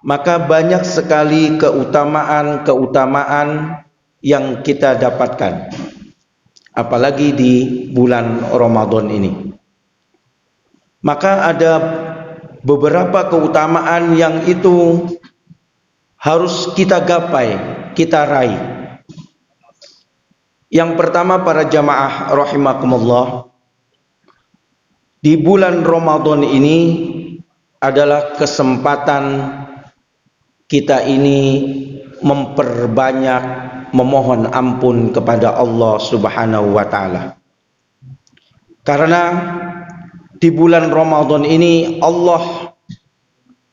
maka banyak sekali keutamaan-keutamaan yang kita dapatkan, apalagi di bulan Ramadan ini. Maka ada beberapa keutamaan yang itu harus kita gapai, kita raih. Yang pertama, para jamaah rahimakumullah, di bulan Ramadan ini adalah kesempatan kita ini memperbanyak memohon ampun kepada Allah Subhanahu wa taala. Karena di bulan Ramadan ini Allah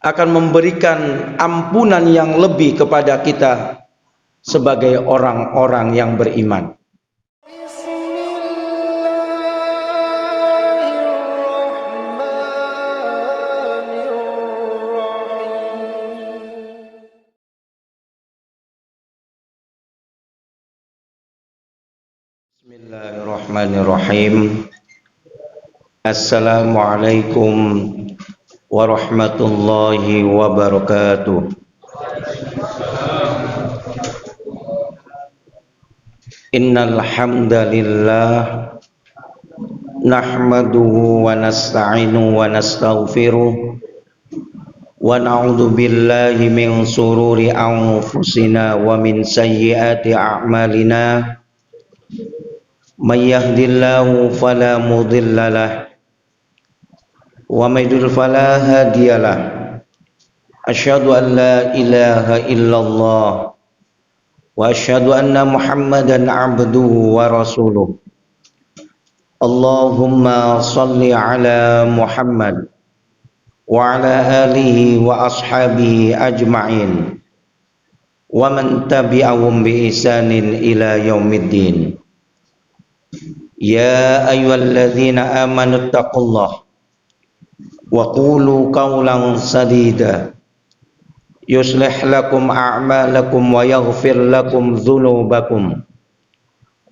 akan memberikan ampunan yang lebih kepada kita sebagai orang-orang yang beriman. Bismillahirrahmanirrahim. Assalamualaikum warahmatullahi wabarakatuh. Innal hamdalillah nahmaduhu wa nasta'inu wa nastaghfiruh wa na'udzu billahi min shururi anfusina wa min sayyiati a'malina. May yahdihillahu fala mudilla lahu wa may yudlil fala hadiya lahu. Asyhadu an la ilaha illallah wa asyhadu anna Muhammadan abduhu wa rasuluh. Allahumma shalli ala Muhammad wa ala alihi wa ashabihi ajma'in wa man tabi'ahum bi ihsanin ila yaumiddin. Ya ayyuhalladzina amanu taqullaha wa qulu qawlan sadida yuslih lakum a'malakum wa yaghfir lakum dzunubakum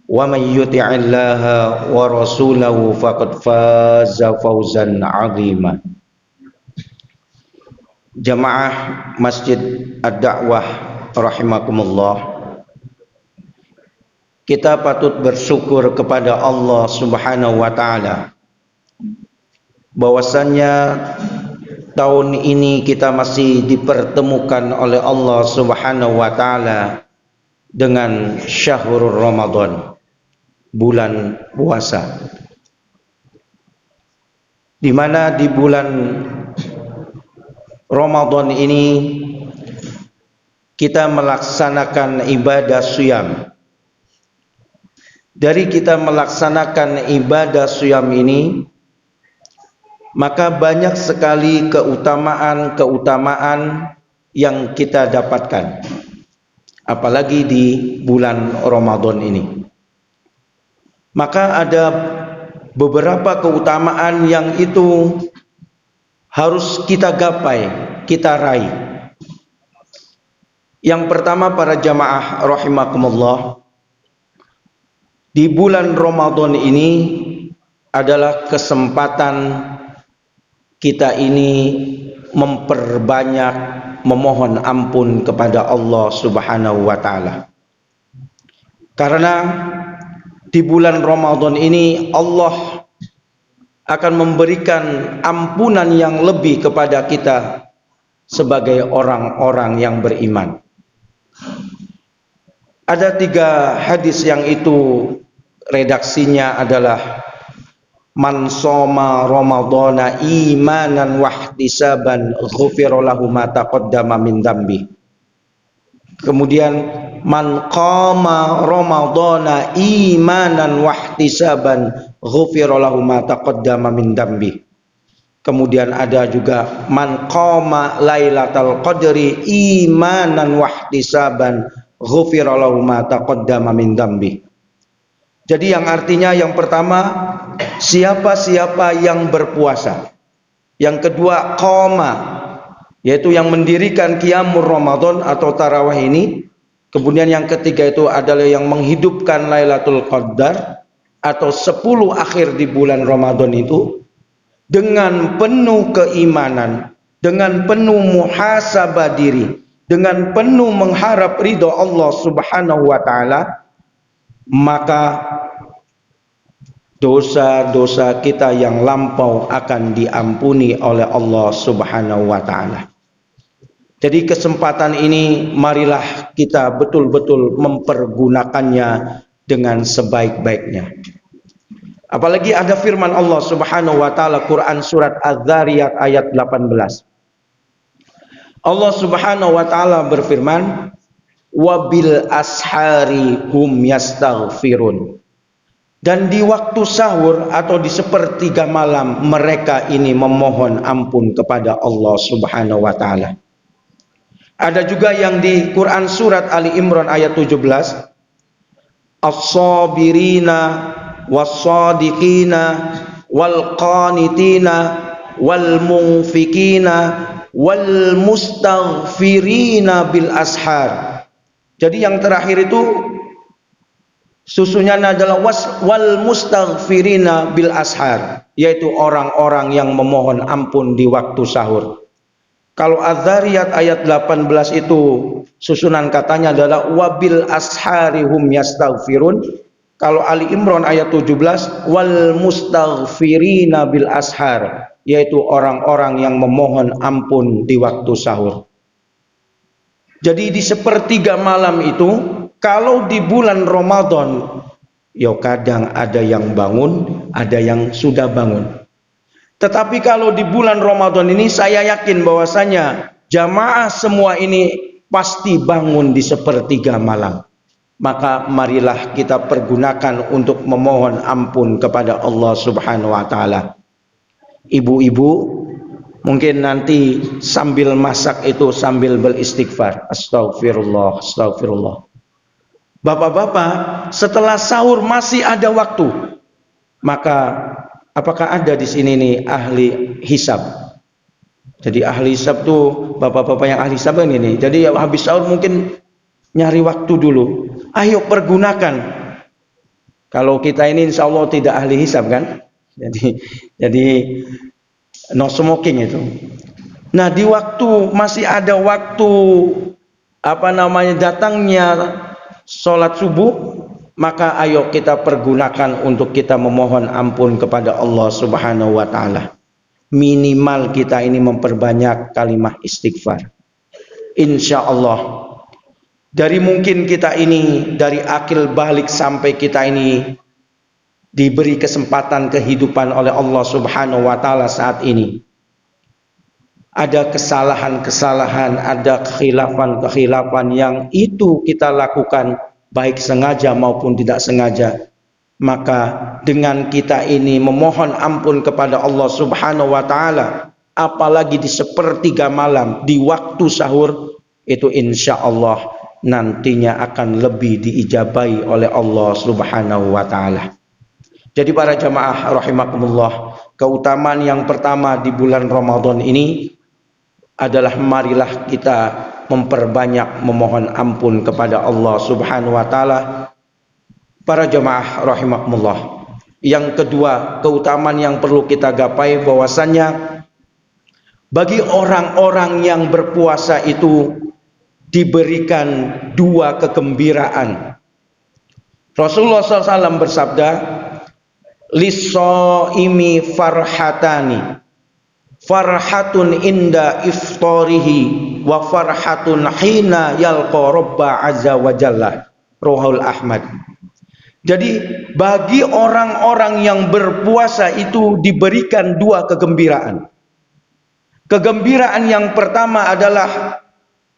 wa may yuti'illaha wa rasulahu faqad faza fawzan 'azima. Jamaah Masjid Ad-Da'wah rahimakumullah, kita patut bersyukur kepada Allah Subhanahu wa taala bahwasannya tahun ini kita masih dipertemukan oleh Allah Subhanahu wa taala dengan syahrul Ramadan, bulan puasa, di mana di bulan Ramadan ini kita melaksanakan ibadah syiyam. Dari kita melaksanakan ibadah syiyam ini, maka banyak sekali keutamaan-keutamaan yang kita dapatkan, apalagi di bulan Ramadan ini. Maka ada beberapa keutamaan yang itu harus kita gapai, kita raih. Yang pertama, para jamaah rahimakumullah, di bulan Ramadan ini adalah kesempatan kita ini memperbanyak memohon ampun kepada Allah Subhanahu wa taala. Karena di bulan Ramadan ini Allah akan memberikan ampunan yang lebih kepada kita sebagai orang-orang yang beriman. Ada 3 hadis yang itu redaksinya adalah man shoma ramadhana imanan wahtisaban ghufira lahu ma taqaddama min dzambi. Kemudian man qama ramadhana imanan wahtisaban ghufira lahu ma taqaddama min dzambi. Kemudian ada juga man qama lailatal qadri imanan wahtisaban ghufira lahu ma taqaddama min dzambi. Jadi yang artinya, yang pertama, siapa-siapa yang berpuasa. Yang kedua, qoma, yaitu yang mendirikan qiyamul Ramadan atau tarawih ini. Kemudian yang ketiga itu adalah yang menghidupkan Lailatul Qadar atau 10 akhir di bulan Ramadan itu dengan penuh keimanan dengan penuh muhasabah diri, dengan penuh mengharap ridho Allah Subhanahu wa taala, maka dosa-dosa kita yang lampau akan diampuni oleh Allah Subhanahu wa taala. Jadi kesempatan ini marilah kita betul-betul mempergunakannya dengan sebaik-baiknya. Apalagi ada firman Allah Subhanahu wa taala, Quran surat Az-Zariyat ayat 18. Allah Subhanahu wa taala berfirman, "Wabil ashari hum yastaghfirun." Dan di waktu sahur atau di sepertiga malam mereka ini memohon ampun kepada Allah Subhanahu wa taala. Ada juga yang di Quran surat Ali Imran ayat 17, "As-sabirina was-sadiqina wal qanitina wal munfikina wal mustaghfirina bil ashar." Jadi yang terakhir itu susunya adalah wal mustaghfirina bil ashar, yaitu orang-orang yang memohon ampun di waktu sahur. Kalau Az-Zariyat ayat 18 itu susunan katanya adalah wabil ashari hum yastaghfirun. Kalau Ali Imran ayat 17 wal mustaghfirina bil ashar, yaitu orang-orang yang memohon ampun di waktu sahur. Jadi di sepertiga malam itu, kalau di bulan Ramadan, ya kadang ada yang bangun, ada yang sudah bangun. Tetapi kalau di bulan Ramadan ini saya yakin bahwasanya jamaah semua ini pasti bangun di sepertiga malam. Maka marilah kita pergunakan untuk memohon ampun kepada Allah Subhanahu wa taala. Ibu-ibu mungkin nanti sambil masak itu sambil beristighfar, astagfirullah, astagfirullah. Bapak-bapak, setelah sahur masih ada waktu. Maka apakah ada di sini nih ahli hisab? Jadi ahli hisab tuh bapak-bapak yang ahli hisab ini nih. Jadi habis sahur mungkin nyari waktu dulu. Ayo pergunakan. Kalau kita ini insya Allah tidak ahli hisab kan? Jadi no smoking itu. Nah di waktu masih ada waktu datangnya sholat subuh, maka ayo kita pergunakan untuk kita memohon ampun kepada Allah Subhanahu wa taala. Minimal kita ini memperbanyak kalimat istighfar. Insya Allah dari mungkin kita ini dari akil balik sampai kita ini diberi kesempatan kehidupan oleh Allah Subhanahu wa taala saat ini. Ada kesalahan-kesalahan, ada kekhilafan-kekhilafan yang itu kita lakukan baik sengaja maupun tidak sengaja. Maka dengan kita ini memohon ampun kepada Allah Subhanahu wa taala, apalagi di sepertiga malam di waktu sahur, itu insya Allah nantinya akan lebih diijabahi oleh Allah Subhanahu wa taala. Jadi para jamaah rahimakumullah, keutamaan yang pertama di bulan Ramadan ini adalah marilah kita memperbanyak memohon ampun kepada Allah Subhanahu wa taala. Para jamaah rahimakumullah. Yang kedua, keutamaan yang perlu kita gapai bahwasannya bagi orang-orang yang berpuasa itu diberikan dua kegembiraan. Rasulullah SAW bersabda, "Lis-shaimi farhatani. Farhatun inda iftarihi wa farhatun hina yalqa rabba azza wa jalla." Rawahul Ahmad. Jadi bagi orang-orang yang berpuasa itu diberikan dua kegembiraan. Kegembiraan yang pertama adalah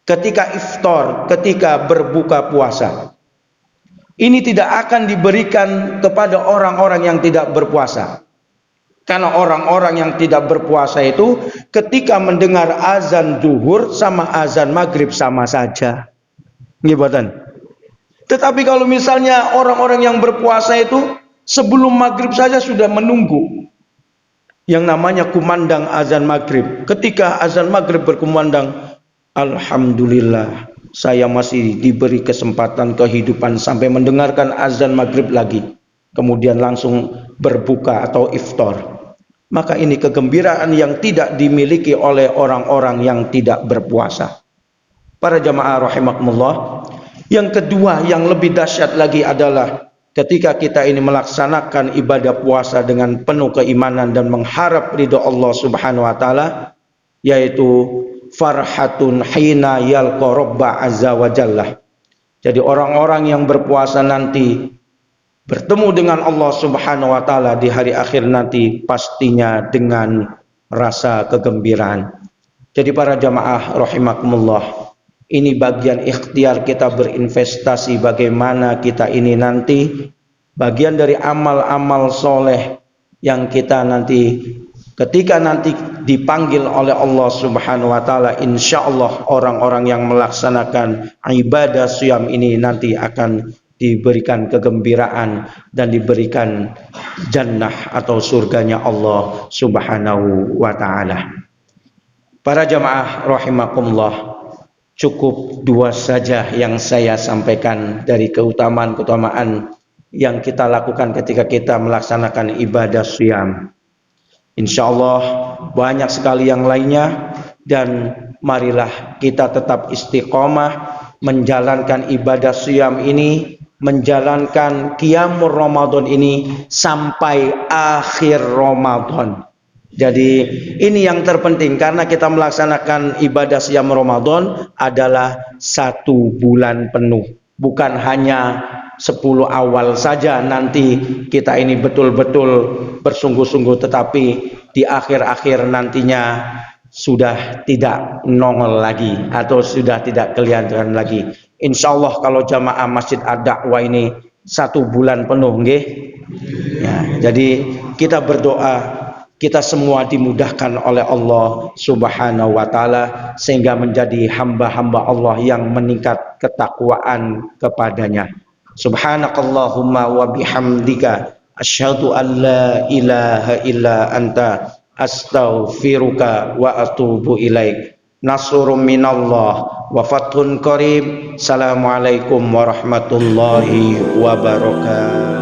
ketika iftar, ketika berbuka puasa. Ini tidak akan diberikan kepada orang-orang yang tidak berpuasa. Karena orang-orang yang tidak berpuasa itu ketika mendengar azan zuhur sama azan maghrib sama saja. Ngibatan. Tetapi kalau misalnya orang-orang yang berpuasa itu sebelum maghrib saja sudah menunggu yang namanya kumandang azan maghrib. Ketika azan maghrib berkumandang, alhamdulillah saya masih diberi kesempatan kehidupan sampai mendengarkan azan maghrib lagi. Kemudian langsung berbuka atau iftar. maka ini kegembiraan yang tidak dimiliki oleh orang-orang yang tidak berpuasa. Para jamaah rahimakumullah, yang kedua yang lebih dahsyat lagi adalah ketika kita ini melaksanakan ibadah puasa dengan penuh keimanan dan mengharap ridho Allah Subhanahu wa taala, yaitu farhatun hina yalqa rabba azza wa jalla. Jadi orang-orang yang berpuasa nanti bertemu dengan Allah Subhanahu wa taala di hari akhir nanti pastinya dengan rasa kegembiraan. Jadi para jamaah rahimakumullah, ini bagian ikhtiar kita berinvestasi bagaimana kita ini nanti bagian dari amal-amal soleh yang kita nanti ketika nanti dipanggil oleh Allah Subhanahu wa taala, insyaallah orang-orang yang melaksanakan ibadah siyam ini nanti akan diberikan kegembiraan dan diberikan jannah atau surganya Allah Subhanahu wa taala. Para jamaah rahimakumullah, cukup dua saja yang saya sampaikan dari keutamaan-keutamaan yang kita lakukan ketika kita melaksanakan ibadah siyam. Insyaallah banyak sekali yang lainnya, dan marilah kita tetap istiqomah menjalankan ibadah siyam ini, menjalankan qiyamul Ramadan ini sampai akhir Ramadan. Jadi ini yang terpenting, karena kita melaksanakan ibadah siyam Ramadan adalah 1 bulan penuh, bukan hanya 10 awal saja nanti kita ini betul-betul bersungguh-sungguh, tetapi di akhir-akhir nantinya sudah tidak nongol lagi atau sudah tidak kelihatan lagi. Insyaallah kalau jamaah Masjid Ad-Da'wah ini 1 bulan penuh nggih. Ya, jadi kita berdoa kita semua dimudahkan oleh Allah Subhanahu wa taala sehingga menjadi hamba-hamba Allah yang meningkat ketakwaan kepadanya. Subhanakallahumma wa bihamdika asyhadu an la ilaha illa anta astaghfiruka wa atubu ilaik. Nasrun minallah wa fathun qarib. Assalamualaikum warahmatullahi wabarakatuh.